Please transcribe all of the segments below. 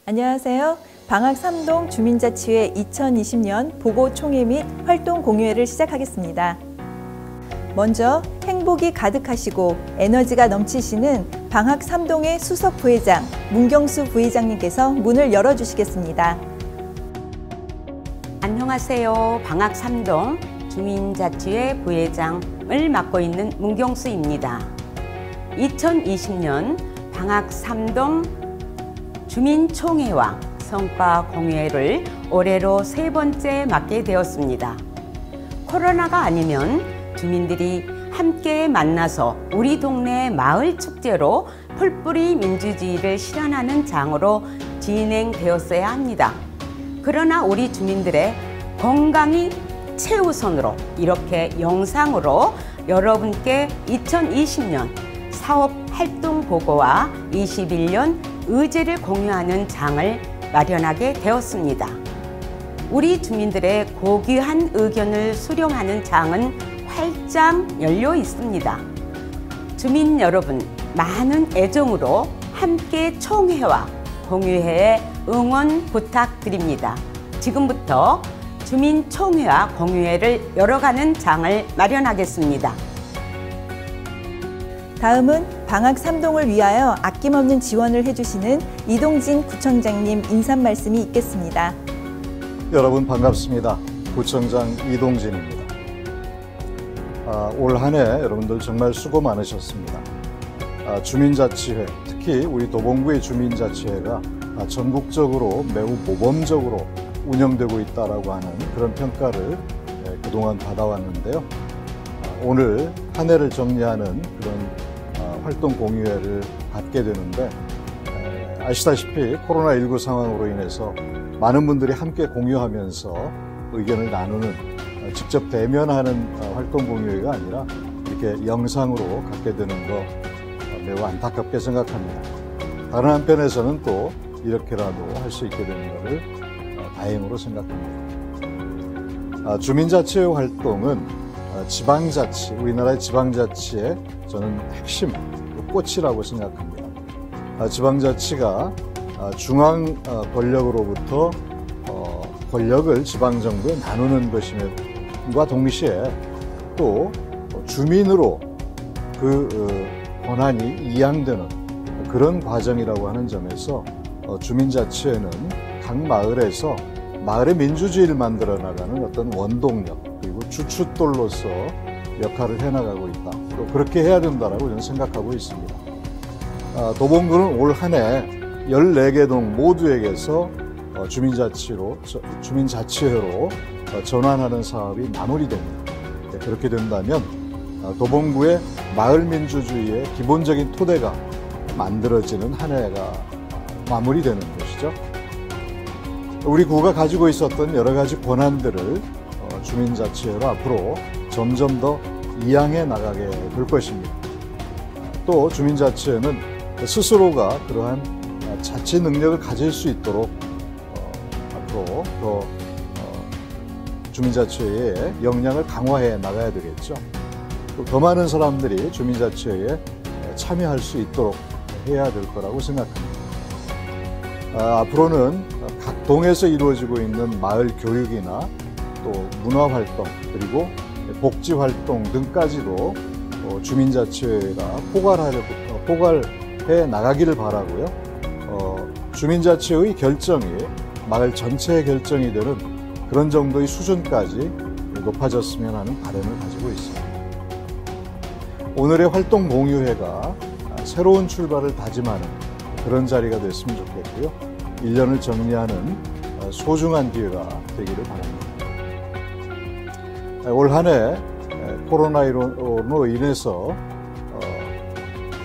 안녕하세요. 방학 3동 주민자치회 2020년 보고총회 및 활동 공유회를 시작하겠습니다. 먼저 행복이 가득하시고 에너지가 넘치시는 방학 3동의 수석 부회장 문경수 부회장님께서 문을 열어주시겠습니다. 안녕하세요. 방학 3동 주민자치회 부회장을 맡고 있는 문경수입니다. 2020년 방학 3동 주민총회와 성과 공유회를 올해로 3번째 맡게 되었습니다. 코로나가 아니면 주민들이 함께 만나서 우리 동네 마을 축제로 풀뿌리 민주주의를 실현하는 장으로 진행되었어야 합니다. 그러나 우리 주민들의 건강이 최우선으로 이렇게 영상으로 여러분께 2020년 사업 활동 보고와 21년 의제를 공유하는 장을 마련하게 되었습니다. 우리 주민들의 고귀한 의견을 수렴하는 장은 활짝 열려 있습니다. 주민 여러분, 많은 애정으로 함께 총회와 공유회에 응원 부탁드립니다. 지금부터 주민총회와 공유회를 열어가는 장을 마련하겠습니다. 다음은 방학 3동을 위하여 아낌없는 지원을 해주시는 이동진 구청장님 인사 말씀이 있겠습니다. 여러분 반갑습니다. 구청장 이동진입니다. 올 한 해 여러분들 정말 수고 많으셨습니다. 주민자치회, 특히 우리 도봉구의 주민자치회가 전국적으로 매우 모범적으로 운영되고 있다고 하는 그런 평가를 그동안 받아왔는데요. 오늘 한 해를 정리하는 그런 활동 공유회를 갖게 되는데, 아시다시피 코로나19 상황으로 인해서 많은 분들이 함께 공유하면서 의견을 나누는, 직접 대면하는 활동 공유회가 아니라 이렇게 영상으로 갖게 되는 거 매우 안타깝게 생각합니다. 다른 한편에서는 또 이렇게라도 할 수 있게 되는 것을 다행으로 생각합니다. 주민자치회 활동은 지방자치, 우리나라의 지방자치의 저는 핵심, 꽃이라고 생각합니다. 지방자치가 중앙 권력으로부터 권력을 지방정부에 나누는 것임과 동시에 또 주민으로 그 권한이 이양되는 그런 과정이라고 하는 점에서 주민자치회는 각 마을에서 마을의 민주주의를 만들어 나가는 어떤 원동력 그리고 주춧돌로서 역할을 해나가고 있다. 또 그렇게 해야 된다고 저는 생각하고 있습니다. 도봉구는 올 한 해 14개 동 모두에게서 주민자치회로 전환하는 사업이 마무리됩니다. 그렇게 된다면 도봉구의 마을 민주주의의 기본적인 토대가 만들어지는 한 해가 마무리되는 것이죠. 우리 구가 가지고 있었던 여러 가지 권한들을 주민자치회로 앞으로 점점 더 이양해 나가게 될 것입니다. 또 주민자치회는 스스로가 그러한 자치 능력을 가질 수 있도록 앞으로 더 주민자치회의 역량을 강화해 나가야 되겠죠. 또 더 많은 사람들이 주민자치회에 참여할 수 있도록 해야 될 거라고 생각합니다. 앞으로는 각 동에서 이루어지고 있는 마을 교육이나 또 문화활동 그리고 복지활동 등까지도 주민자치회가 포괄해 나가기를 바라고요. 주민자치회의 결정이 마을 전체의 결정이 되는 그런 정도의 수준까지 높아졌으면 하는 바람을 가지고 있습니다. 오늘의 활동 공유회가 새로운 출발을 다짐하는 그런 자리가 됐으면 좋겠고요. 1년을 정리하는 소중한 기회가 되기를 바랍니다. 올 한 해 코로나로 인해서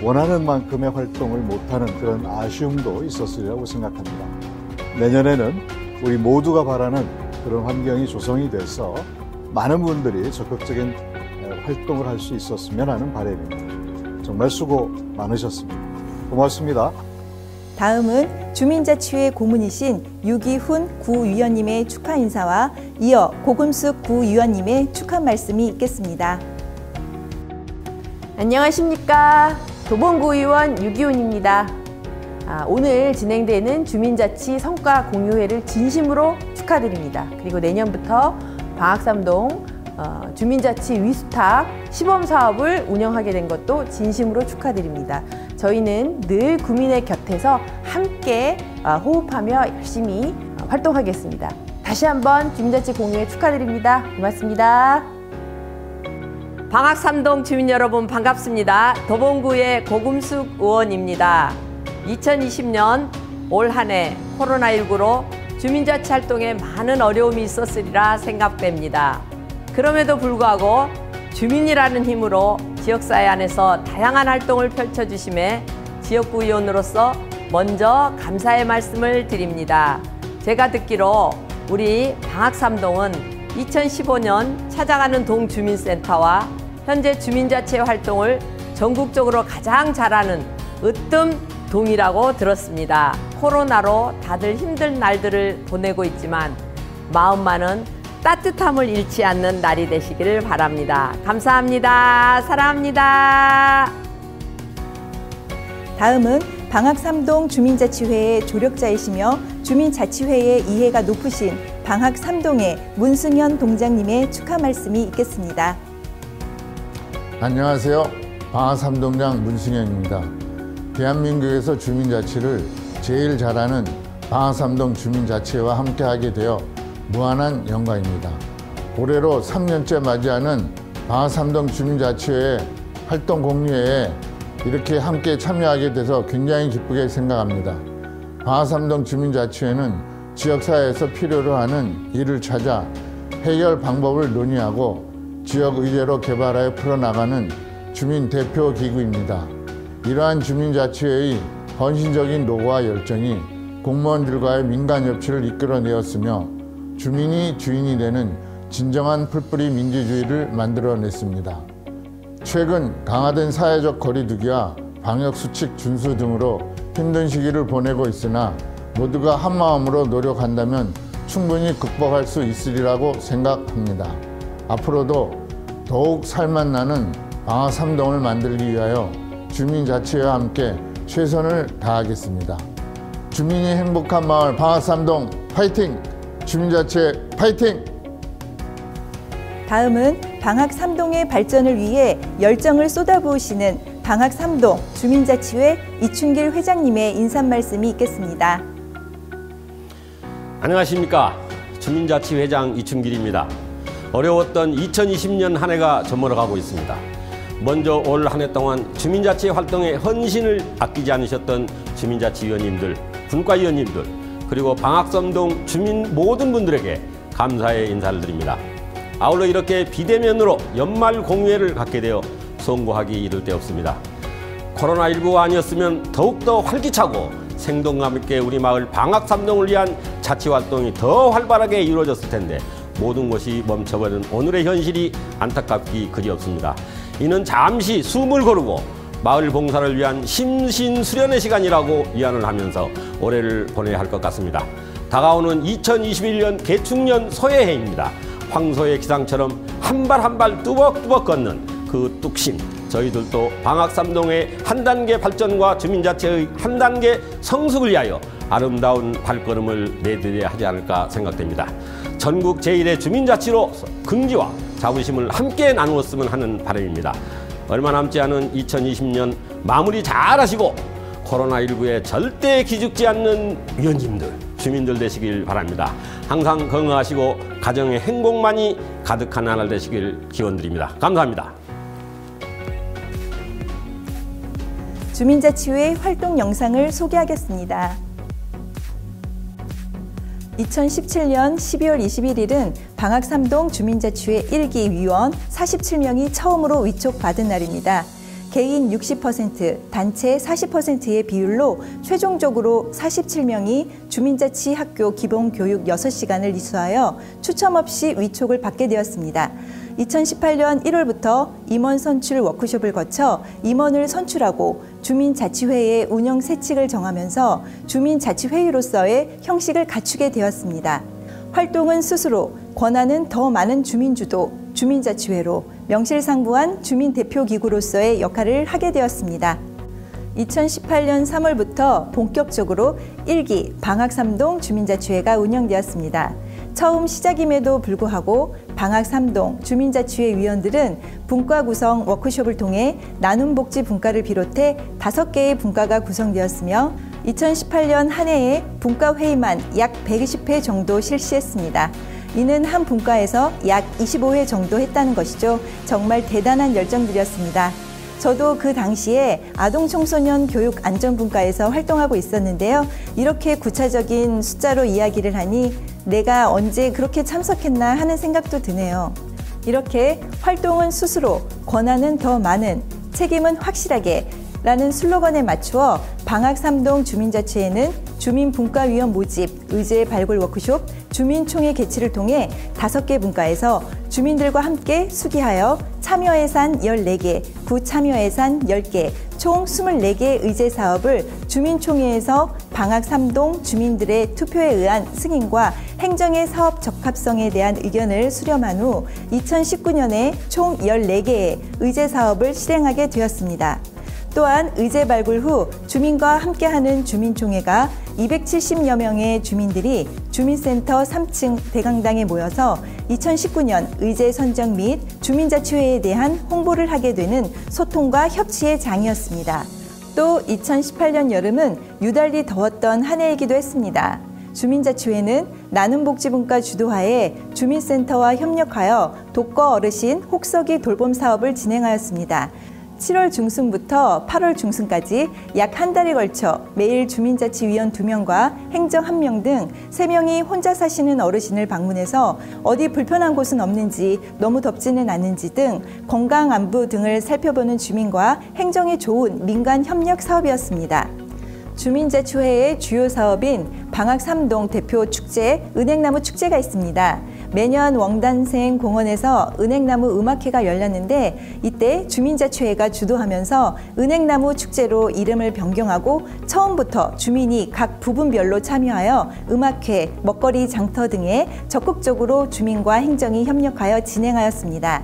원하는 만큼의 활동을 못하는 그런 아쉬움도 있었으리라고 생각합니다. 내년에는 우리 모두가 바라는 그런 환경이 조성이 돼서 많은 분들이 적극적인 활동을 할 수 있었으면 하는 바람입니다. 정말 수고 많으셨습니다. 고맙습니다. 다음은 주민자치회 고문이신 유기훈 구위원님의 축하 인사와 이어 고금숙 구위원님의 축하 말씀이 있겠습니다. 안녕하십니까. 도봉구의원 유기훈입니다. 오늘 진행되는 주민자치 성과 공유회를 진심으로 축하드립니다. 그리고 내년부터 방학삼동 주민자치 위수탁 시범사업을 운영하게 된 것도 진심으로 축하드립니다. 저희는 늘 구민의 곁에서 함께 호흡하며 열심히 활동하겠습니다. 다시 한번 주민자치 공유회 축하드립니다. 고맙습니다. 방학삼동 주민 여러분 반갑습니다. 도봉구의 고금숙 의원입니다. 2020년 올 한 해 코로나19로 주민자치 활동에 많은 어려움이 있었으리라 생각됩니다. 그럼에도 불구하고 주민이라는 힘으로 지역사회 안에서 다양한 활동을 펼쳐주심에 지역구 의원으로서 먼저 감사의 말씀을 드립니다. 제가 듣기로 우리 방학삼동은 2015년 찾아가는 동주민센터와 현재 주민자치 활동을 전국적으로 가장 잘하는 으뜸동이라고 들었습니다. 코로나로 다들 힘든 날들을 보내고 있지만 마음만은 따뜻함을 잃지 않는 날이 되시기를 바랍니다. 감사합니다. 사랑합니다. 다음은 방학삼동 주민자치회의 조력자이시며 주민자치회의 이해가 높으신 방학삼동의 문승현 동장님의 축하 말씀이 있겠습니다. 안녕하세요. 방학삼동장 문승현입니다. 대한민국에서 주민자치를 제일 잘하는 방학삼동 주민자치회와 함께하게 되어 무한한 영광입니다. 올해로 3년째 맞이하는 방학삼동 주민자치회 활동 공유회에 이렇게 함께 참여하게 돼서 굉장히 기쁘게 생각합니다. 방학삼동 주민자치회는 지역사회에서 필요로 하는 일을 찾아 해결 방법을 논의하고 지역의제로 개발하여 풀어나가는 주민 대표 기구입니다. 이러한 주민자치회의 헌신적인 노고와 열정이 공무원들과의 민간 협치를 이끌어내었으며 주민이 주인이 되는 진정한 풀뿌리 민주주의를 만들어냈습니다. 최근 강화된 사회적 거리두기와 방역수칙 준수 등으로 힘든 시기를 보내고 있으나 모두가 한마음으로 노력한다면 충분히 극복할 수 있으리라고 생각합니다. 앞으로도 더욱 살맛나는 방학삼동을 만들기 위하여 주민자치회와 함께 최선을 다하겠습니다. 주민이 행복한 마을 방학삼동 파이팅! 주민자치회 파이팅! 다음은 방학삼동의 발전을 위해 열정을 쏟아부으시는 방학삼동 주민자치회 이춘길 회장님의 인사 말씀이 있겠습니다. 안녕하십니까. 주민자치회장 이춘길입니다. 어려웠던 2020년 한 해가 저물어가고 있습니다. 먼저 올 한 해 동안 주민자치 활동에 헌신을 아끼지 않으셨던 주민자치위원님들, 분과위원님들, 그리고 방학삼동 주민 모든 분들에게 감사의 인사를 드립니다. 아울러 이렇게 비대면으로 연말 공유회를 갖게 되어 송구하기 이를 데 없습니다. 코로나19가 아니었으면 더욱더 활기차고 생동감 있게 우리 마을 방학삼동을 위한 자치활동이 더 활발하게 이루어졌을 텐데 모든 것이 멈춰버린 오늘의 현실이 안타깝기 그지없습니다. 이는 잠시 숨을 고르고 마을 봉사를 위한 심신수련의 시간이라고 위안을 하면서 올해를 보내야 할 것 같습니다. 다가오는 2021년 개축년 소해해입니다. 황소의 기상처럼 한 발 한 발 뚜벅뚜벅 걷는 그 뚝심, 저희들도 방학삼동의 한 단계 발전과 주민자치의 한 단계 성숙을 위하여 아름다운 발걸음을 내드려야 하지 않을까 생각됩니다. 전국 제1의 주민자치로 긍지와 자부심을 함께 나누었으면 하는 바람입니다. 얼마 남지 않은 2020년 마무리 잘 하시고 코로나19에 절대 기죽지 않는 위원님들, 주민들 되시길 바랍니다. 항상 건강하시고 가정의 행복만이 가득한 한 해 되시길 기원드립니다. 감사합니다. 주민자치회 활동 영상을 소개하겠습니다. 2017년 12월 21일은 방학삼동 주민자치회 1기 위원 47명이 처음으로 위촉받은 날입니다. 개인 60%, 단체 40%의 비율로 최종적으로 47명이 주민자치 학교 기본교육 6시간을 이수하여 추첨 없이 위촉을 받게 되었습니다. 2018년 1월부터 임원 선출 워크숍을 거쳐 임원을 선출하고 주민자치회의 운영 세칙을 정하면서 주민자치회의로서의 형식을 갖추게 되었습니다. 활동은 스스로, 권한은 더 많은 주민주도, 주민자치회로 명실상부한 주민대표기구로서의 역할을 하게 되었습니다. 2018년 3월부터 본격적으로 1기 방학3동 주민자치회가 운영되었습니다. 처음 시작임에도 불구하고 방학3동 주민자치회 위원들은 분과 구성 워크숍을 통해 나눔 복지 분과를 비롯해 5개의 분과가 구성되었으며 2018년 한 해에 분과 회의만 약 120회 정도 실시했습니다. 이는 한 분과에서 약 25회 정도 했다는 것이죠. 정말 대단한 열정들이었습니다. 저도 그 당시에 아동청소년 교육안전분과에서 활동하고 있었는데요. 이렇게 구체적인 숫자로 이야기를 하니 내가 언제 그렇게 참석했나 하는 생각도 드네요. 이렇게 활동은 스스로, 권한은 더 많은, 책임은 확실하게 라는 슬로건에 맞추어 방학3동 주민자치회는 주민분과위원 모집, 의제 발굴 워크숍, 주민총회 개최를 통해 5개 분과에서 주민들과 함께 수기하여 참여예산 14개, 부참여예산 10개, 총 24개 의제 사업을 주민총회에서 방학3동 주민들의 투표에 의한 승인과 행정의 사업 적합성에 대한 의견을 수렴한 후 2019년에 총 14개의 의제 사업을 실행하게 되었습니다. 또한 의제 발굴 후 주민과 함께하는 주민총회가 270여 명의 주민들이 주민센터 3층 대강당에 모여서 2019년 의제 선정 및 주민자치회에 대한 홍보를 하게 되는 소통과 협치의 장이었습니다. 또 2018년 여름은 유달리 더웠던 한 해이기도 했습니다. 주민자치회는 나눔복지분과 주도하에 주민센터와 협력하여 독거 어르신 혹서기 돌봄 사업을 진행하였습니다. 7월 중순부터 8월 중순까지 약 한 달에 걸쳐 매일 주민자치위원 2명과 행정 1명 등 3명이 혼자 사시는 어르신을 방문해서 어디 불편한 곳은 없는지, 너무 덥지는 않은지 등 건강 안부 등을 살펴보는 주민과 행정이 좋은 민간 협력 사업이었습니다. 주민자치회의 주요 사업인 방학3동 대표 축제, 은행나무 축제가 있습니다. 매년 웡단생 공원에서 은행나무 음악회가 열렸는데 이때 주민자치회가 주도하면서 은행나무 축제로 이름을 변경하고 처음부터 주민이 각 부분별로 참여하여 음악회, 먹거리 장터 등에 적극적으로 주민과 행정이 협력하여 진행하였습니다.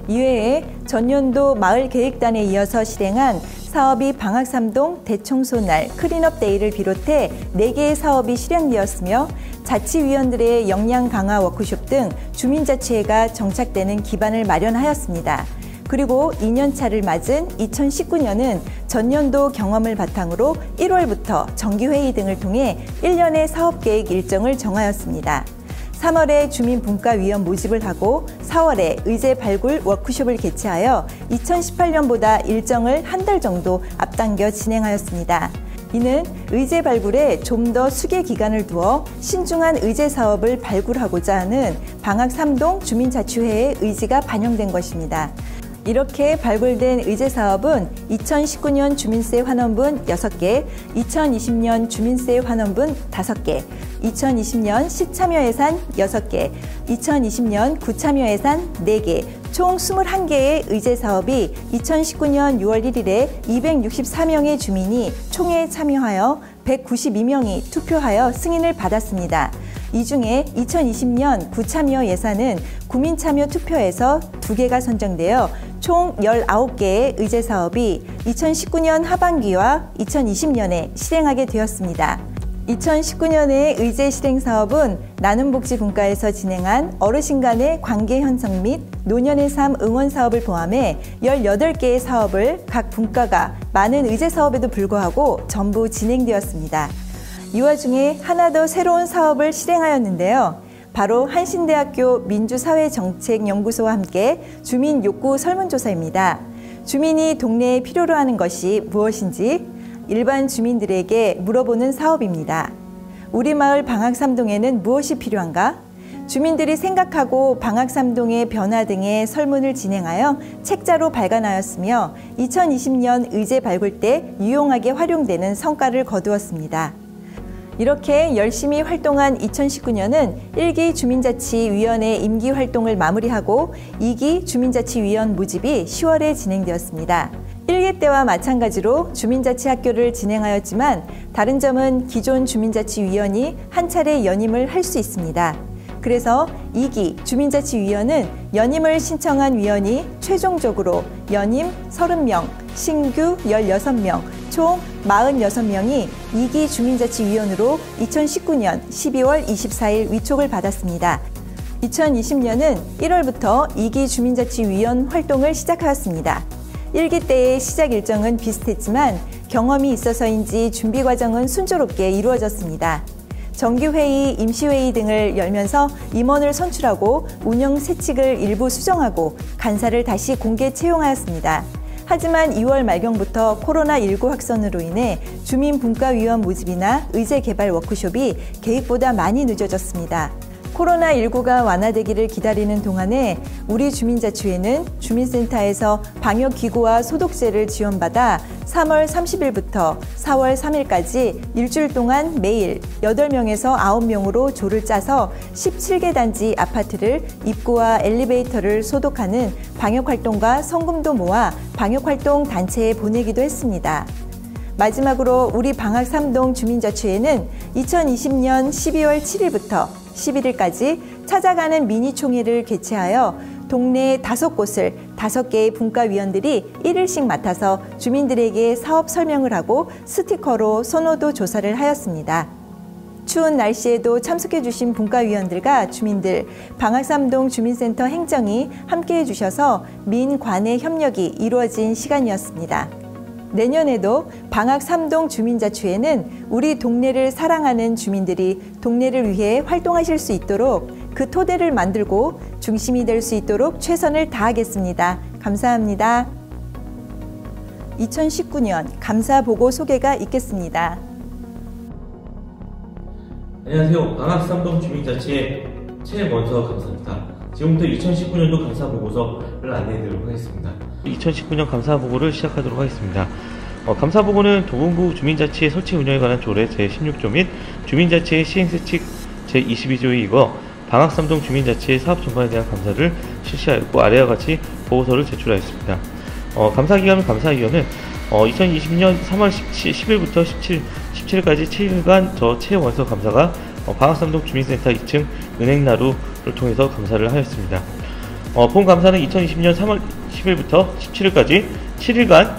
이외에 전년도 마을계획단에 이어서 실행한 사업이 방학3동 대청소날 클린업 데이를 비롯해 4개의 사업이 실행되었으며 자치위원들의 역량 강화 워크숍 등 주민자치회가 정착되는 기반을 마련하였습니다. 그리고 2년차를 맞은 2019년은 전년도 경험을 바탕으로 1월부터 정기회의 등을 통해 1년의 사업계획 일정을 정하였습니다. 3월에 주민분과위원 모집을 하고 4월에 의제 발굴 워크숍을 개최하여 2018년보다 일정을 한 달 정도 앞당겨 진행하였습니다. 이는 의제 발굴에 좀 더 수계 기간을 두어 신중한 의제 사업을 발굴하고자 하는 방학3동 주민자치회의 의지가 반영된 것입니다. 이렇게 발굴된 의제 사업은 2019년 주민세 환원분 6개, 2020년 주민세 환원분 5개, 2020년 시참여예산 6개, 2020년 구참여예산 4개, 총 21개의 의제 사업이 2019년 6월 1일에 264명의 주민이 총회에 참여하여 192명이 투표하여 승인을 받았습니다. 이 중에 2020년 구참여 예산은 구민참여 투표에서 2개가 선정되어 총 19개의 의제 사업이 2019년 하반기와 2020년에 실행하게 되었습니다. 2019년의 의제 실행 사업은 나눔복지분과에서 진행한 어르신 간의 관계 형성 및 노년의 삶 응원 사업을 포함해 18개의 사업을 각 분과가 많은 의제 사업에도 불구하고 전부 진행되었습니다. 이 와중에 하나 더 새로운 사업을 실행하였는데요. 바로 한신대학교 민주사회정책연구소와 함께 주민 욕구 설문조사입니다. 주민이 동네에 필요로 하는 것이 무엇인지 일반 주민들에게 물어보는 사업입니다. 우리 마을 방학3동에는 무엇이 필요한가? 주민들이 생각하고 방학3동의 변화 등의 설문을 진행하여 책자로 발간하였으며 2020년 의제 발굴 때 유용하게 활용되는 성과를 거두었습니다. 이렇게 열심히 활동한 2019년은 1기 주민자치위원회 임기 활동을 마무리하고 2기 주민자치위원 모집이 10월에 진행되었습니다. 1기 때와 마찬가지로 주민자치학교를 진행하였지만 다른 점은 기존 주민자치위원이 한 차례 연임을 할 수 있습니다. 그래서 2기 주민자치위원은 연임을 신청한 위원이 최종적으로 연임 30명, 신규 16명, 총 46명이 2기 주민자치위원으로 2019년 12월 24일 위촉을 받았습니다. 2020년은 1월부터 2기 주민자치위원 활동을 시작하였습니다. 1기 때의 시작 일정은 비슷했지만 경험이 있어서인지 준비 과정은 순조롭게 이루어졌습니다. 정기회의, 임시회의 등을 열면서 임원을 선출하고 운영 세칙을 일부 수정하고 간사를 다시 공개 채용하였습니다. 하지만 2월 말경부터 코로나19 확산으로 인해 주민분과위원 모집이나 의제개발 워크숍이 계획보다 많이 늦어졌습니다. 코로나19가 완화되기를 기다리는 동안에 우리 주민자치회는 주민센터에서 방역기구와 소독제를 지원받아 3월 30일부터 4월 3일까지 일주일 동안 매일 8명에서 9명으로 조를 짜서 17개 단지 아파트를 입구와 엘리베이터를 소독하는 방역활동과 성금도 모아 방역활동 단체에 보내기도 했습니다. 마지막으로 우리 방학 3동 주민자치회는 2020년 12월 7일부터 11일까지 찾아가는 미니총회를 개최하여 동네 5곳을 5개의 분과위원들이 1일씩 맡아서 주민들에게 사업 설명을 하고 스티커로 선호도 조사를 하였습니다. 추운 날씨에도 참석해 주신 분과위원들과 주민들, 방학 3동 주민센터 행정이 함께해 주셔서 민관의 협력이 이루어진 시간이었습니다. 내년에도 방학 3동 주민자치회는 우리 동네를 사랑하는 주민들이 동네를 위해 활동하실 수 있도록 그 토대를 만들고 중심이 될 수 있도록 최선을 다하겠습니다. 감사합니다. 2019년 감사보고 소개가 있겠습니다. 안녕하세요. 방학 3동 주민자치회 최원서 감사입니다. 지금부터 2019년도 감사보고서를 안내해드리도록 하겠습니다. 2019년 감사보고를 시작하도록 하겠습니다. 감사보고는 도봉구 주민자치회 설치 운영에 관한 조례 제16조 및 주민자치회 시행세칙 제22조에 이거 방학 3동 주민자치회 사업 전반에 대한 감사를 실시하였고 아래와 같이 보고서를 제출하였습니다. 감사기간 및 감사위원은 2020년 3월 10일부터 17일까지 7일간 저 최원서 감사가 방학 3동 주민센터 2층 은행나루를 통해서 감사를 하였습니다. 본 감사는 2020년 3월 10일부터 17일까지 7일간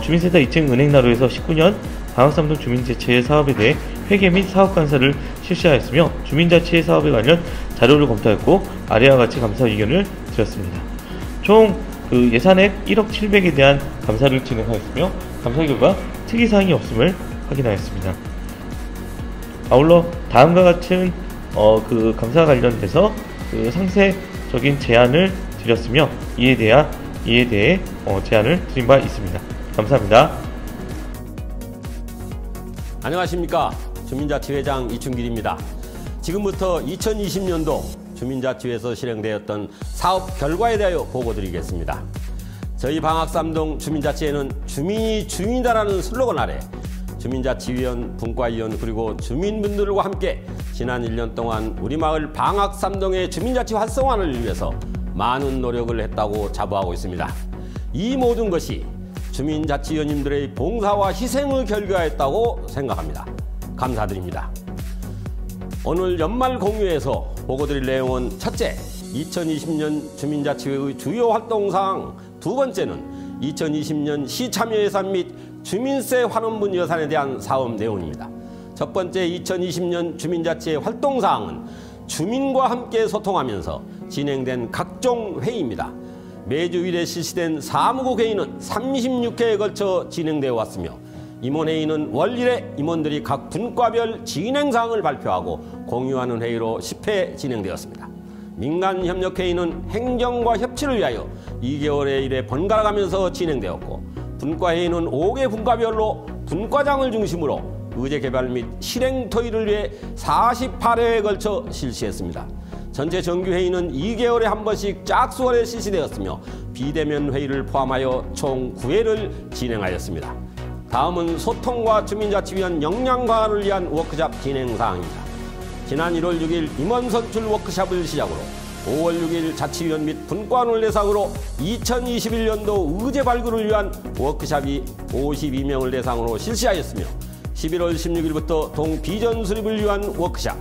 주민센터 2층 은행나루에서 19년 방학 3동 주민자치회 사업에 대해 회계 및 사업 감사를 실시하였으며 주민자치회 사업에 관련 자료를 검토했고 아래와 같이 감사 의견을 드렸습니다. 총 예산액 1억 700에 대한 감사를 진행하였으며 감사 결과 특이사항이 없음을 확인하였습니다. 아울러 다음과 같은 감사 관련돼서 상세적인 제안을 드렸으며 이에 대해 제안을 드린 바 있습니다. 감사합니다. 안녕하십니까. 주민자치회장 이춘길입니다. 지금부터 2020년도 주민자치회에서 실행되었던 사업 결과에 대하여 보고드리겠습니다. 저희 방학 3동 주민자치회는 주민이 주인이다라는 슬로건 아래 주민자치위원, 분과위원 그리고 주민분들과 함께 지난 1년 동안 우리 마을 방학 3동의 주민자치 활성화를 위해서 많은 노력을 했다고 자부하고 있습니다. 이 모든 것이 주민자치위원님들의 봉사와 희생을 결과했다고 생각합니다. 감사드립니다. 오늘 연말 공유에서 보고드릴 내용은 첫째, 2020년 주민자치회의 주요 활동사항, 두 번째는 2020년 시참여 예산 및 주민세 환원분 예산에 대한 사업 내용입니다. 첫 번째 2020년 주민자치회 활동사항은 주민과 함께 소통하면서 진행된 각종 회의입니다. 매주 1회 실시된 사무국 회의는 36회에 걸쳐 진행되어 왔으며 임원회의는 월 1회 임원들이 각 분과별 진행사항을 발표하고 공유하는 회의로 10회 진행되었습니다. 민간협력회의는 행정과 협치를 위하여 2개월에 1회 번갈아가면서 진행되었고 분과회의는 5개 분과별로 분과장을 중심으로 의제개발 및 실행토의를 위해 48회에 걸쳐 실시했습니다. 전체 정규회의는 2개월에 한 번씩 짝수월에 실시되었으며 비대면 회의를 포함하여 총 9회를 진행하였습니다. 다음은 소통과 주민자치위원 역량 강화를 위한 워크숍 진행사항입니다. 지난 1월 6일 임원 선출 워크숍을 시작으로 5월 6일 자치위원 및 분과원을 대상으로 2021년도 의제 발굴을 위한 워크숍이 52명을 대상으로 실시하였으며 11월 16일부터 동비전 수립을 위한 워크숍,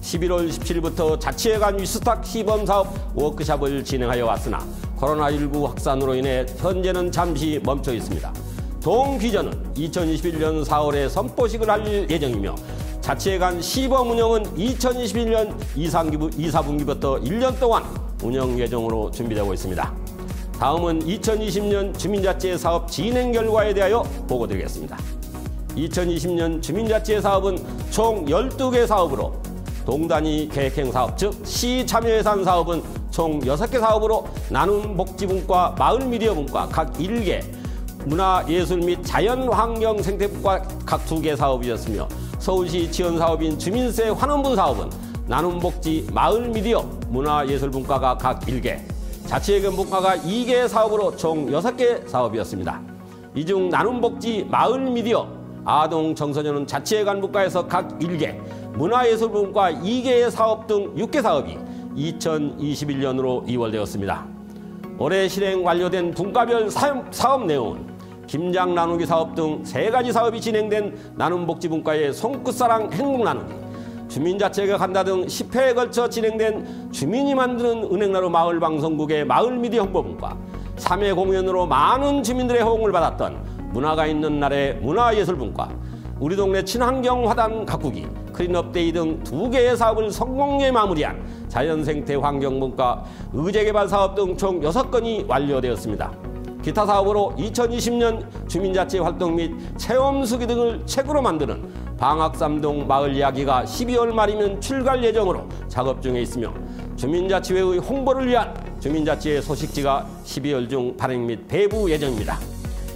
11월 17일부터 자치회 간 위스탁 시범사업 워크숍을 진행하여 왔으나 코로나19 확산으로 인해 현재는 잠시 멈춰 있습니다. 동기전은 2021년 4월에 선포식을 할 예정이며 자치회 간 시범 운영은 2021년 2사분기부터 1년 동안 운영 예정으로 준비되고 있습니다. 다음은 2020년 주민자치회 사업 진행 결과에 대하여 보고드리겠습니다. 2020년 주민자치회 사업은 총 12개 사업으로 동단위 계획행 사업, 즉 시참여예산 사업은 총 6개 사업으로 나눔 복지분과 마을 미디어 분과 각 1개, 문화예술 및 자연환경 생태분과 각 2개 사업이었으며 서울시 지원 사업인 주민세 환원분 사업은 나눔 복지, 마을 미디어, 문화예술 분과가 각 1개, 자치예금 분과가 2개 사업으로 총 6개 사업이었습니다. 이 중 나눔 복지, 마을 미디어, 아동 청소년은 자치예간 분과에서 각 1개, 문화예술 분과 2개의 사업 등 6개 사업이 2021년으로 이월되었습니다. 올해 실행 완료된 분과별 사업 내용은 김장 나누기 사업 등 3가지 사업이 진행된 나눔복지분과의 손끝사랑 행복나누기, 주민자치회가 간다 등 10회에 걸쳐 진행된 주민이 만드는 은행나루 마을방송국의 마을미디어 홍보분과 3회 공연으로 많은 주민들의 호응을 받았던 문화가 있는 날의 문화예술분과 우리 동네 친환경화단 가꾸기, 클린업데이 등 2개의 사업을 성공리에 마무리한 자연생태환경분과 의제개발 사업 등 총 6건이 완료되었습니다. 기타 사업으로 2020년 주민자치 활동 및 체험수기 등을 책으로 만드는 방학삼동 마을 이야기가 12월 말이면 출갈 예정으로 작업 중에 있으며 주민자치회의 홍보를 위한 주민자치회 소식지가 12월 중 발행 및 배부 예정입니다.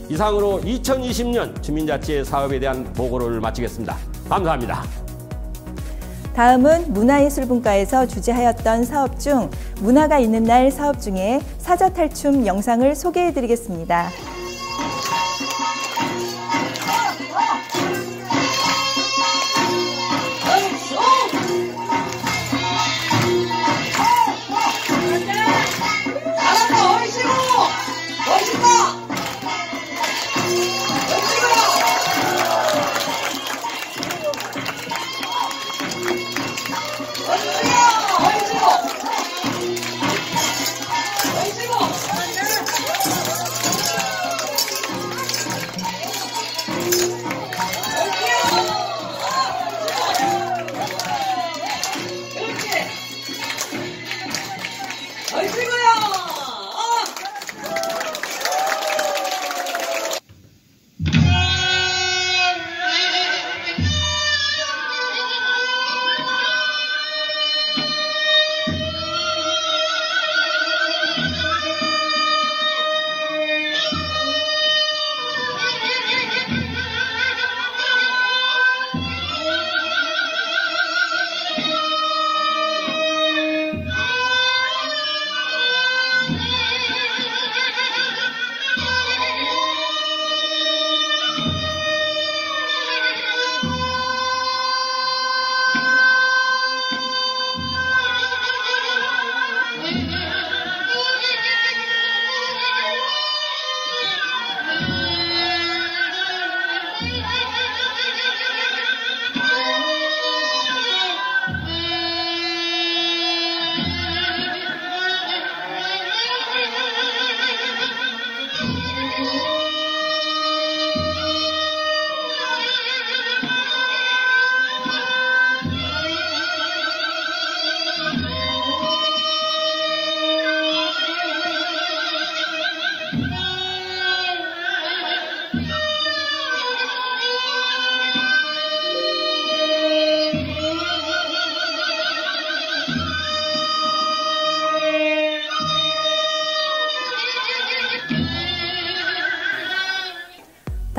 이상으로 2020년 주민자치회 사업에 대한 보고를 마치겠습니다. 감사합니다. 다음은 문화예술분과에서 주재하였던 사업 중 문화가 있는 날 사업 중에 사자탈춤 영상을 소개해드리겠습니다.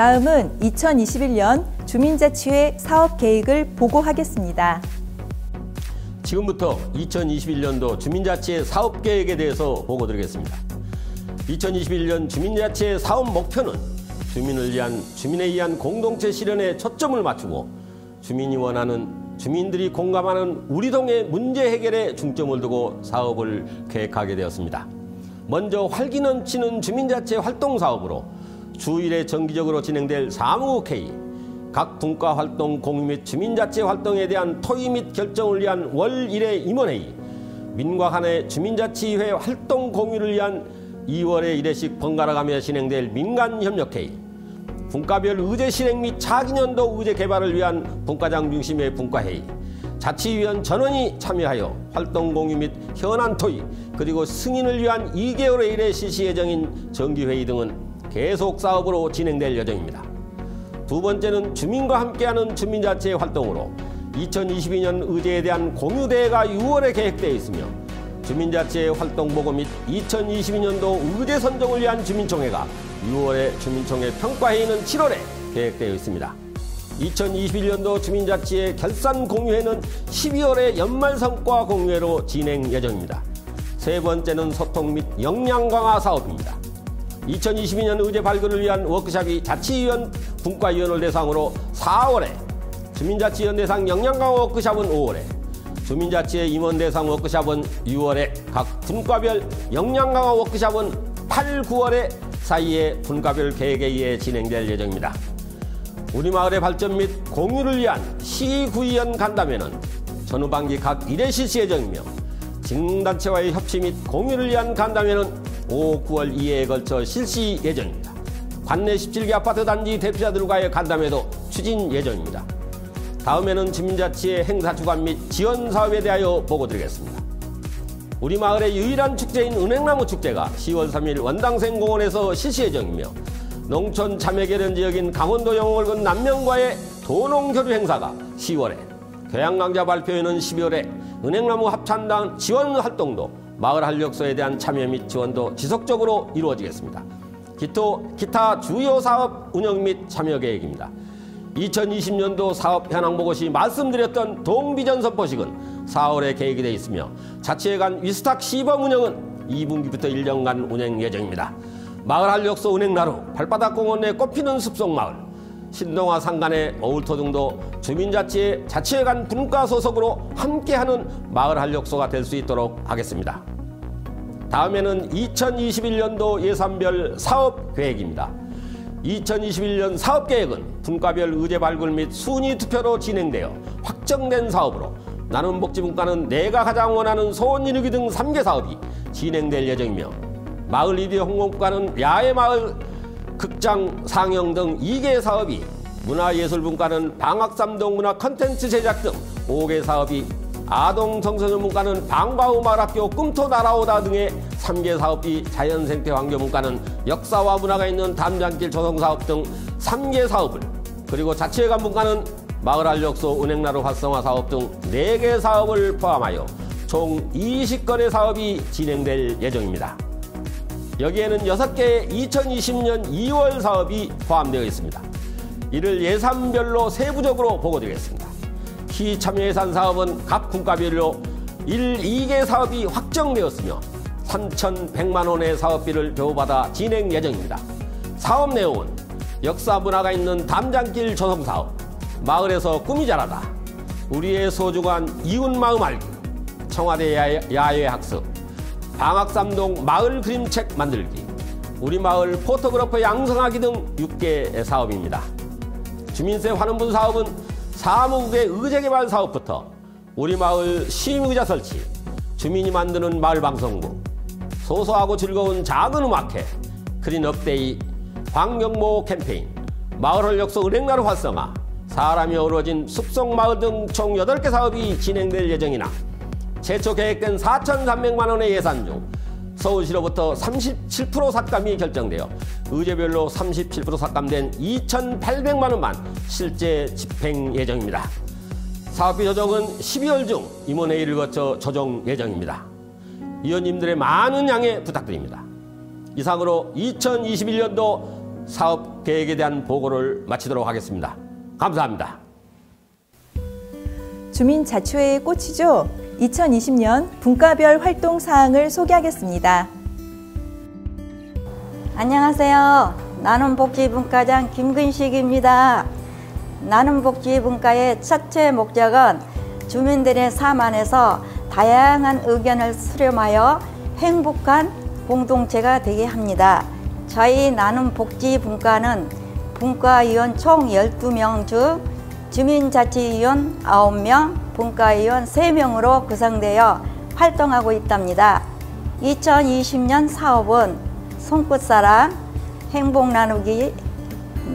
다음은 2021년 주민자치회 사업 계획을 보고하겠습니다. 지금부터 2021년도 주민자치회 사업 계획에 대해서 보고드리겠습니다. 2021년 주민자치회 사업 목표는 주민을 위한 주민에 의한 공동체 실현에 초점을 맞추고 주민이 원하는 주민들이 공감하는 우리 동의 문제 해결에 중점을 두고 사업을 계획하게 되었습니다. 먼저 활기 넘치는 주민자치회 활동 사업으로 주 1회 정기적으로 진행될 사무국회의, 각 분과 활동 공유 및 주민자치회 활동에 대한 토의 및 결정을 위한 월 1회 임원회의, 민과 간의 주민자치회 활동 공유를 위한 2월에 1회씩 번갈아가며 진행될 민간협력회의, 분과별 의제 실행 및 차기년도 의제 개발을 위한 분과장 중심의 분과회의, 자치위원 전원이 참여하여 활동 공유 및 현안 토의, 그리고 승인을 위한 2개월의 일의 실시 예정인 정기회의 등은 계속 사업으로 진행될 예정입니다. 두 번째는 주민과 함께하는 주민자치의 활동으로 2022년 의제에 대한 공유대회가 6월에 계획되어 있으며, 주민자치의 활동보고 및 2022년도 의제 선정을 위한 주민총회가 6월에, 주민총회 평가회의는 7월에 계획되어 있습니다. 2021년도 주민자치의 결산 공유회는 12월에 연말 성과 공유회로 진행 예정입니다. 세 번째는 소통 및 역량 강화 사업입니다. 2022년 의제 발굴을 위한 워크숍이 자치위원, 분과위원을 대상으로 4월에, 주민자치위원 대상 역량 강화 워크숍은 5월에, 주민자치의 임원 대상 워크숍은 6월에, 각 분과별 역량 강화 워크숍은 8, 9월에 사이에 분과별 계획에 의해 진행될 예정입니다. 우리 마을의 발전 및 공유를 위한 시구의원 간담회는 전후반기 각 1회 실시 예정이며, 직능단체와의 협치 및 공유를 위한 간담회는 5, 9월 2회에 걸쳐 실시 예정입니다. 관내 17개 아파트 단지 대표자들과의 간담회도 추진 예정입니다. 다음에는 주민자치의 행사 주관 및 지원 사업에 대하여 보고드리겠습니다. 우리 마을의 유일한 축제인 은행나무 축제가 10월 3일 원당생공원에서 실시 예정이며, 농촌 참여결연 지역인 강원도 영월군 남면과의 도농교류 행사가 10월에, 교양강좌 발표회는 12월에, 은행나무 합창단 지원 활동도 마을 한력소에 대한 참여 및 지원도 지속적으로 이루어지겠습니다. 기타 주요 사업 운영 및 참여 계획입니다. 2020년도 사업 현황 보고 시 말씀드렸던 동비전 선포식은 4월에 계획이 되어 있으며, 자치회 간 위스탁 시범 운영은 2분기부터 1년간 운행 예정입니다. 마을 한력소 은행나루, 발바닥공원 내 꽃피는 숲속마을, 신동화 상간의 어울토 등도 주민자치의 자치회 간 분과 소속으로 함께하는 마을 한력소가 될 수 있도록 하겠습니다. 다음에는 2021년도 예산별 사업 계획입니다. 2021년 사업계획은 분과별 의제 발굴 및 순위 투표로 진행되어 확정된 사업으로, 나눔복지분과는 내가 가장 원하는 소원 이루기 등 3개 사업이 진행될 예정이며, 마을 미디어 홍보과는 야외마을 극장 상영 등 2개 사업이, 문화예술분과는 방학삼동 문화 컨텐츠 제작 등 5개 사업이, 아동청소년분과는 방과후 마을학교 꿈토 날아오다 등의 3개 사업이, 자연생태환경분과는 역사와 문화가 있는 담장길 조성사업 등 3개 사업을, 그리고 자치회관분과는 마을 한력소 은행나루 활성화 사업 등 4개 사업을 포함하여 총 20건의 사업이 진행될 예정입니다. 여기에는 6개의 2020년 2월 사업이 포함되어 있습니다. 이를 예산별로 세부적으로 보고드리겠습니다. 시참여 예산 사업은 각 분과별로 1, 2개 사업이 확정되었으며 3,100만 원의 사업비를 배부받아 진행 예정입니다. 사업 내용은 역사 문화가 있는 담장길 조성 사업, 마을에서 꿈이 자라다, 우리의 소중한 이웃 마음 알기, 청와대 야외 학습, 방학삼동 마을 그림책 만들기, 우리 마을 포토그래퍼 양성하기 등 6개 사업입니다. 주민세 환원분 사업은 사무국의 의제개발 사업부터 우리 마을 시민의자 설치, 주민이 만드는 마을방송국, 소소하고 즐거운 작은 음악회, 클린업데이, 환경보호 캠페인, 마을 한력소 은행나루 활성화, 사람이 어우러진 숲속마을 등 총 8개 사업이 진행될 예정이나, 최초 계획된 4,300만 원의 예산 중 서울시로부터 37% 삭감이 결정되어 의제별로 37% 삭감된 2,800만 원만 실제 집행 예정입니다. 사업비 조정은 12월 중 임원회의를 거쳐 조정 예정입니다. 위원님들의 많은 양해 부탁드립니다. 이상으로 2021년도 사업 계획에 대한 보고를 마치도록 하겠습니다. 감사합니다. 주민자치회의 꽃이죠. 2020년 분과별 활동 사항을 소개하겠습니다. 안녕하세요. 나눔복지분과장 김근식입니다. 나눔복지분과의 첫째 목적은 주민들의 삶 안에서 다양한 의견을 수렴하여 행복한 공동체가 되게 합니다. 저희 나눔복지분과는 분과위원 총 12명 중 주민자치위원 9명, 분과위원 3명으로 구성되어 활동하고 있답니다. 2020년 사업은 손끝사랑, 행복나누기,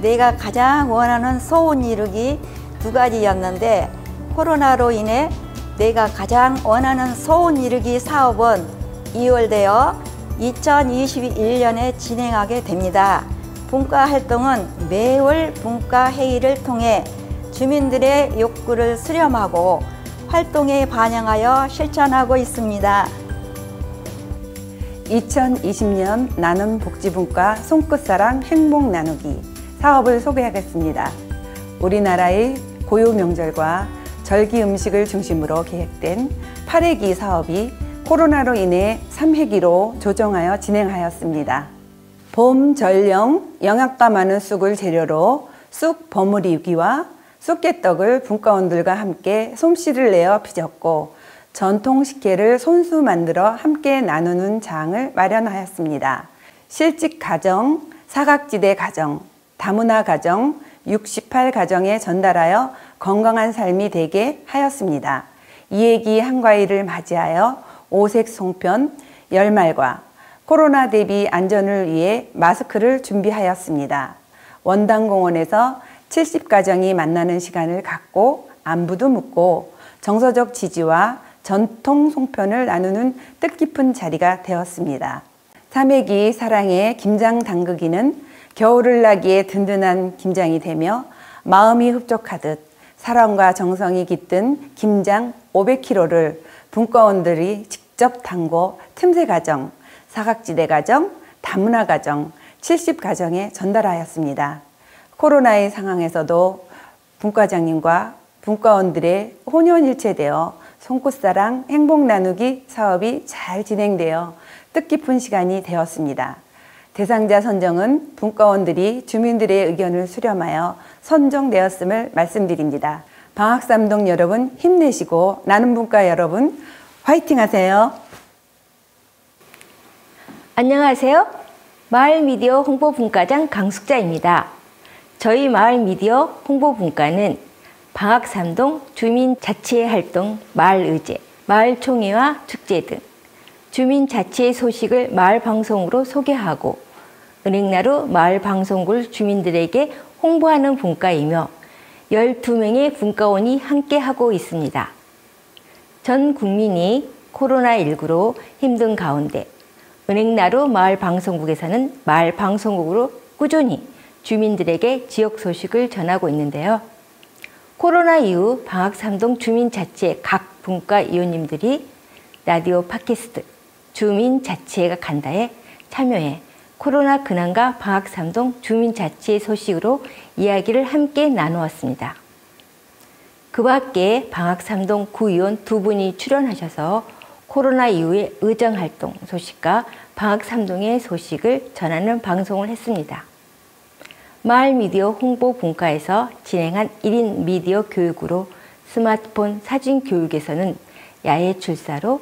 내가 가장 원하는 소원 이루기 두 가지였는데 코로나로 인해 내가 가장 원하는 소원 이루기 사업은 2월되어 2021년에 진행하게 됩니다. 분과 활동은 매월 분과 회의를 통해 주민들의 욕구를 수렴하고 활동에 반영하여 실천하고 있습니다. 2020년 나눔 복지분과 손끝사랑 행복 나누기 사업을 소개하겠습니다. 우리나라의 고유 명절과 절기 음식을 중심으로 계획된 8회기 사업이 코로나로 인해 3회기로 조정하여 진행하였습니다. 봄 전령 영양가 많은 쑥을 재료로 쑥 버무리기와 쑥개떡을 분과원들과 함께 솜씨를 내어 빚었고 전통 식혜를 손수 만들어 함께 나누는 장을 마련하였습니다. 실직 가정, 사각지대 가정, 다문화 가정, 68가정에 전달하여 건강한 삶이 되게 하였습니다. 이해기 한가위를 맞이하여 오색 송편, 열말과 코로나 대비 안전을 위해 마스크를 준비하였습니다. 원당공원에서 70가정이 만나는 시간을 갖고 안부도 묻고 정서적 지지와 전통 송편을 나누는 뜻깊은 자리가 되었습니다. 3회기 사랑의 김장 담그기는 겨울을 나기에 든든한 김장이 되며 마음이 흡족하듯 사랑과 정성이 깃든 김장 500kg를 분과원들이 직접 담고 틈새 가정, 사각지대 가정, 다문화 가정, 70가정에 전달하였습니다. 코로나의 상황에서도 분과장님과 분과원들의 혼연일체되어 손끝사랑 행복 나누기 사업이 잘 진행되어 뜻깊은 시간이 되었습니다. 대상자 선정은 분과원들이 주민들의 의견을 수렴하여 선정되었음을 말씀드립니다. 방학삼동 여러분 힘내시고 나눔분과 여러분 화이팅 하세요. 안녕하세요. 마을미디어 홍보분과장 강숙자입니다. 저희 마을미디어 홍보분과는 방학삼동 주민자치회활동 마을의제, 마을총회와 축제 등 주민자치회 소식을 마을방송으로 소개하고 은행나루 마을방송국 주민들에게 홍보하는 분과이며 12명의 분과원이 함께하고 있습니다. 전 국민이 코로나19로 힘든 가운데 은행나루 마을방송국에서는 마을방송국으로 꾸준히 주민들에게 지역 소식을 전하고 있는데요. 코로나 이후 방학삼동 주민자치회 각 분과위원님들이 라디오 팟캐스트 주민자치회가 간다에 참여해 코로나 근황과 방학삼동 주민자치회 소식으로 이야기를 함께 나누었습니다. 그 밖에 방학삼동 구의원 두 분이 출연하셔서 코로나 이후의 의정활동 소식과 방학삼동의 소식을 전하는 방송을 했습니다. 마을미디어 홍보분과에서 진행한 1인 미디어 교육으로 스마트폰 사진 교육에서는 야외 출사로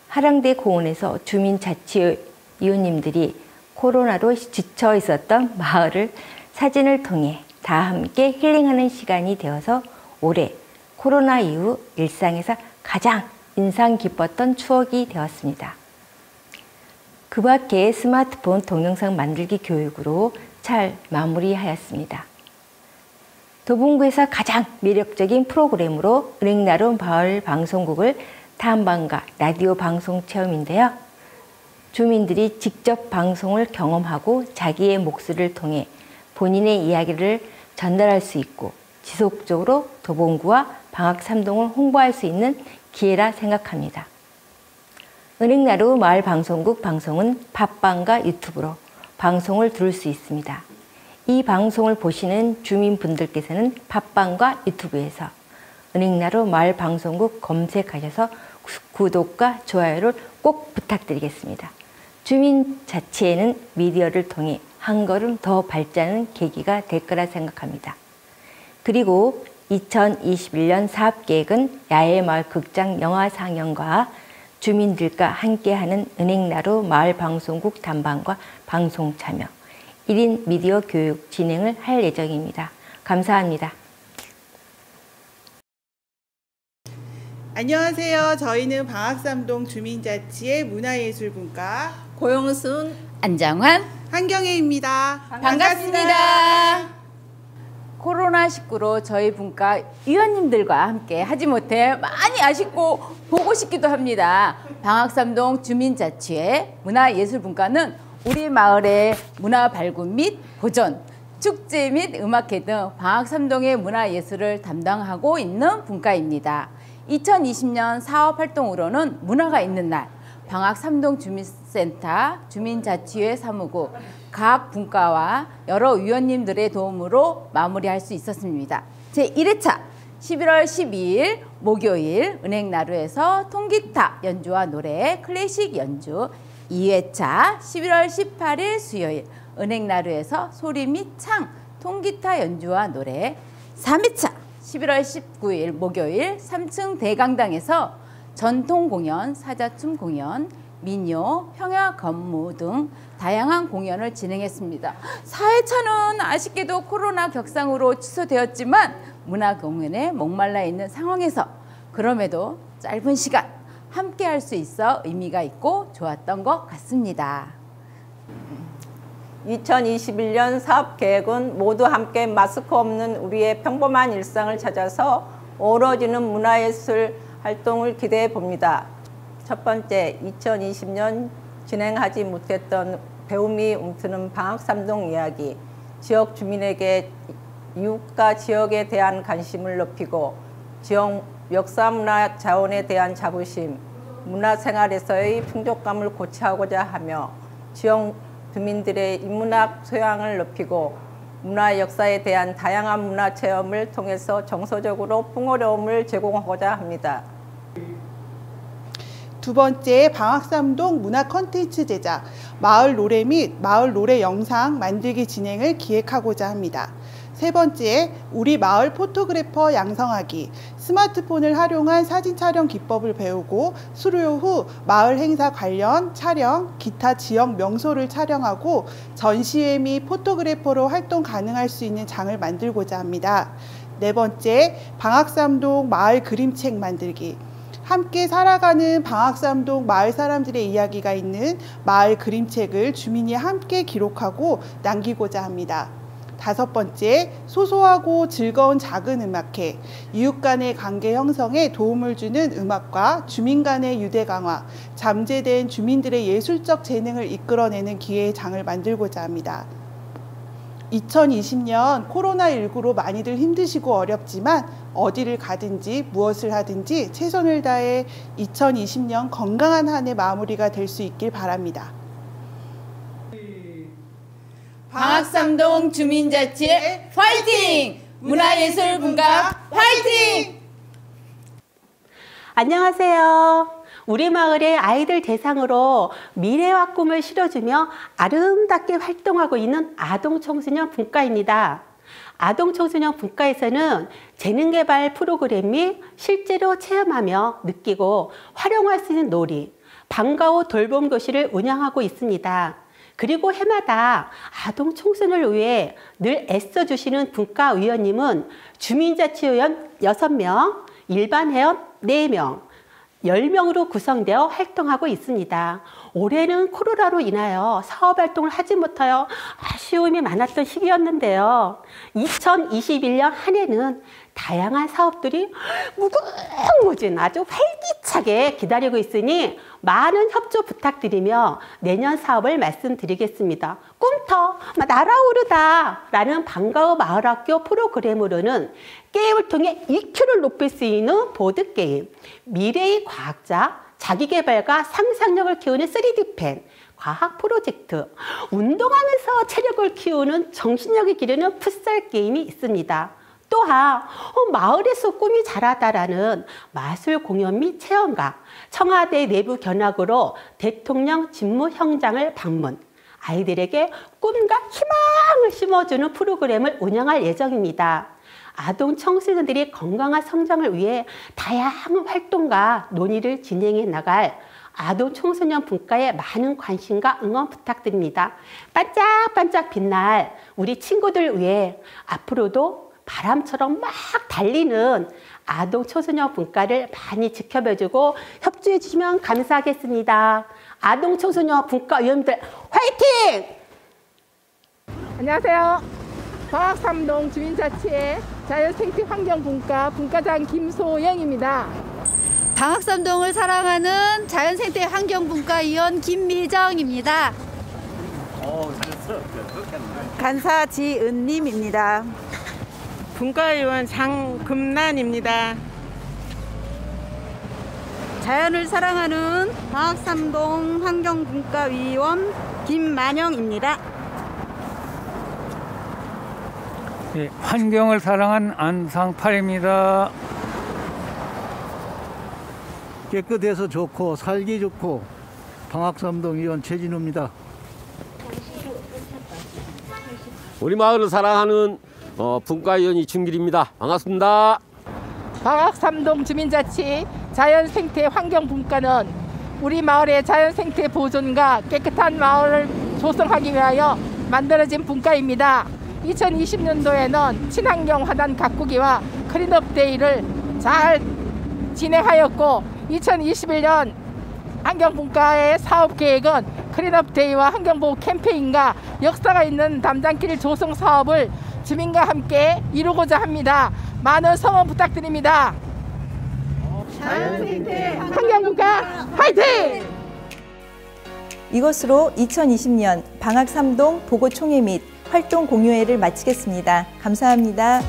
하랑대 공원에서 주민자치위원님들이 코로나로 지쳐 있었던 마을을 사진을 통해 다 함께 힐링하는 시간이 되어서 올해 코로나 이후 일상에서 가장 인상 깊었던 추억이 되었습니다. 그 밖에 스마트폰 동영상 만들기 교육으로 잘 마무리하였습니다. 도봉구에서 가장 매력적인 프로그램으로 은행나루 마을 방송국을 탐방과 라디오 방송 체험인데요. 주민들이 직접 방송을 경험하고 자기의 목소리를 통해 본인의 이야기를 전달할 수 있고 지속적으로 도봉구와 방학삼동을 홍보할 수 있는 기회라 생각합니다. 은행나루 마을 방송국 방송은 팟빵과 유튜브로 방송을 들을 수 있습니다. 이 방송을 보시는 주민분들께서는 팟빵과 유튜브에서 은행나루 마을 방송국 검색하셔서 구독과 좋아요를 꼭 부탁드리겠습니다. 주민자치회는 미디어를 통해 한 걸음 더 발전하는 계기가 될 거라 생각합니다. 그리고 2021년 사업계획은 야외마을 극장 영화 상영과 주민들과 함께하는 은행나루 마을방송국 담방과 방송 참여, 1인 미디어 교육 진행을 할 예정입니다. 감사합니다. 안녕하세요. 저희는 방학삼동 주민자치회 문화예술분과 고용순, 안정환, 한경혜입니다. 반갑습니다. 코로나19로 저희 분과 위원님들과 함께 하지 못해 많이 아쉽고 보고 싶기도 합니다. 방학삼동 주민자치회 문화예술분과는 우리 마을의 문화 발굴 및 보존, 축제 및 음악회 등 방학삼동의 문화예술을 담당하고 있는 분과입니다. 2020년 사업활동으로는 문화가 있는 날, 방학삼동 주민센터, 주민자치회 사무국, 각 분과와 여러 위원님들의 도움으로 마무리할 수 있었습니다. 제1회차 11월 12일 목요일 은행나루에서 통기타 연주와 노래 클래식 연주, 2회차 11월 18일 수요일 은행나루에서 소리 및 창 통기타 연주와 노래, 3회차 11월 19일 목요일 3층 대강당에서 전통공연, 사자춤 공연, 민요, 평야 건무 등 다양한 공연을 진행했습니다. 4회차는 아쉽게도 코로나 격상으로 취소되었지만 문화공연에 목말라 있는 상황에서 그럼에도 짧은 시간 함께 할 수 있어 의미가 있고 좋았던 것 같습니다. 2021년 사업계획은 모두 함께 마스크 없는 우리의 평범한 일상을 찾아서 어우러지는 문화예술 활동을 기대해 봅니다. 첫 번째, 2020년 진행하지 못했던 배움이 움트는 방학삼동 이야기, 지역 주민에게 이웃과 지역에 대한 관심을 높이고 지역 역사문화 자원에 대한 자부심, 문화생활에서의 풍족감을 고취하고자 하며 지역 주민들의 인문학 소양을 높이고 문화 역사에 대한 다양한 문화 체험을 통해서 정서적으로 풍요로움을 제공하고자 합니다. 두 번째, 방학삼동 문화 콘텐츠 제작, 마을 노래 및 마을 노래 영상 만들기 진행을 기획하고자 합니다. 세 번째, 우리 마을 포토그래퍼 양성하기, 스마트폰을 활용한 사진 촬영 기법을 배우고 수료 후 마을 행사 관련 촬영, 기타 지역 명소를 촬영하고 전시회 및 포토그래퍼로 활동 가능할 수 있는 장을 만들고자 합니다. 네 번째, 방학삼동 마을 그림책 만들기, 함께 살아가는 방학삼동 마을 사람들의 이야기가 있는 마을 그림책을 주민이 함께 기록하고 남기고자 합니다. 다섯 번째, 소소하고 즐거운 작은 음악회, 이웃 간의 관계 형성에 도움을 주는 음악과 주민 간의 유대 강화, 잠재된 주민들의 예술적 재능을 이끌어내는 기회의 장을 만들고자 합니다. 2020년 코로나19로 많이들 힘드시고 어렵지만 어디를 가든지 무엇을 하든지 최선을 다해 2020년 건강한 한 해 마무리가 될 수 있길 바랍니다. 방학삼동 주민자치회 화이팅! 문화예술분과 화이팅! 안녕하세요. 우리 마을의 아이들 대상으로 미래와 꿈을 실어주며 아름답게 활동하고 있는 아동청소년 분과입니다. 아동청소년 분과에서는 재능개발 프로그램 및 실제로 체험하며 느끼고 활용할 수 있는 놀이, 방과후 돌봄교실을 운영하고 있습니다. 그리고 해마다 아동 청소년을 위해 늘 애써주시는 분과위원님은 주민자치회원 6명, 일반 회원 4명, 10명으로 구성되어 활동하고 있습니다. 올해는 코로나로 인하여 사업활동을 하지 못하여 아쉬움이 많았던 시기였는데요. 2021년 한 해는 다양한 사업들이 무궁무진 아주 활기차게 기다리고 있으니 많은 협조 부탁드리며 내년 사업을 말씀드리겠습니다. 꿈터 날아오르다 라는 방과후 마을학교 프로그램으로는 게임을 통해 EQ를 높일 수 있는 보드게임, 미래의 과학자, 자기개발과 상상력을 키우는 3D 펜, 과학 프로젝트, 운동하면서 체력을 키우는 정신력을 기르는 풋살 게임이 있습니다. 또한 마을에서 꿈이 자라다라는 마술 공연 및 체험과 청와대 내부 견학으로 대통령 직무 현장을 방문, 아이들에게 꿈과 희망을 심어주는 프로그램을 운영할 예정입니다. 아동 청소년들이 건강한 성장을 위해 다양한 활동과 논의를 진행해 나갈 아동 청소년 분과에 많은 관심과 응원 부탁드립니다. 반짝반짝 빛날 우리 친구들 위해 앞으로도 바람처럼 막 달리는 아동 청소년 분과를 많이 지켜봐주고 협조해 주시면 감사하겠습니다. 아동 청소년 분과 위원들 화이팅! 안녕하세요. 방학삼동 주민자치회 자연생태 환경분과 분과장 김소영입니다. 방학삼동을 사랑하는 자연생태 환경분과위원 김미정입니다. 간사 지은님입니다. 분과위원 장금란입니다. 자연을 사랑하는 방학삼동 환경분과위원 김만영입니다. 네, 환경을 사랑한 안상팔입니다. 깨끗해서 좋고 살기 좋고 방학삼동 위원 최진우입니다. 우리 마을을 사랑하는 분과위원 이춘길입니다. 반갑습니다. 방학삼동 주민자치 자연생태 환경분과는 우리 마을의 자연생태 보존과 깨끗한 마을을 조성하기 위하여 만들어진 분과입니다. 2020년도에는 친환경 화단 가꾸기와 클린업 데이를 잘 진행하였고 2021년 환경분과의 사업 계획은 클린업 데이와 환경보호 캠페인과 역사가 있는 담장길 조성 사업을 주민과 함께 이루고자 합니다. 많은 성원 부탁드립니다. 자연생태 환경분과 화이팅! 이것으로 2020년 방학삼동 보고총회 및 활동 공유회를 마치겠습니다. 감사합니다.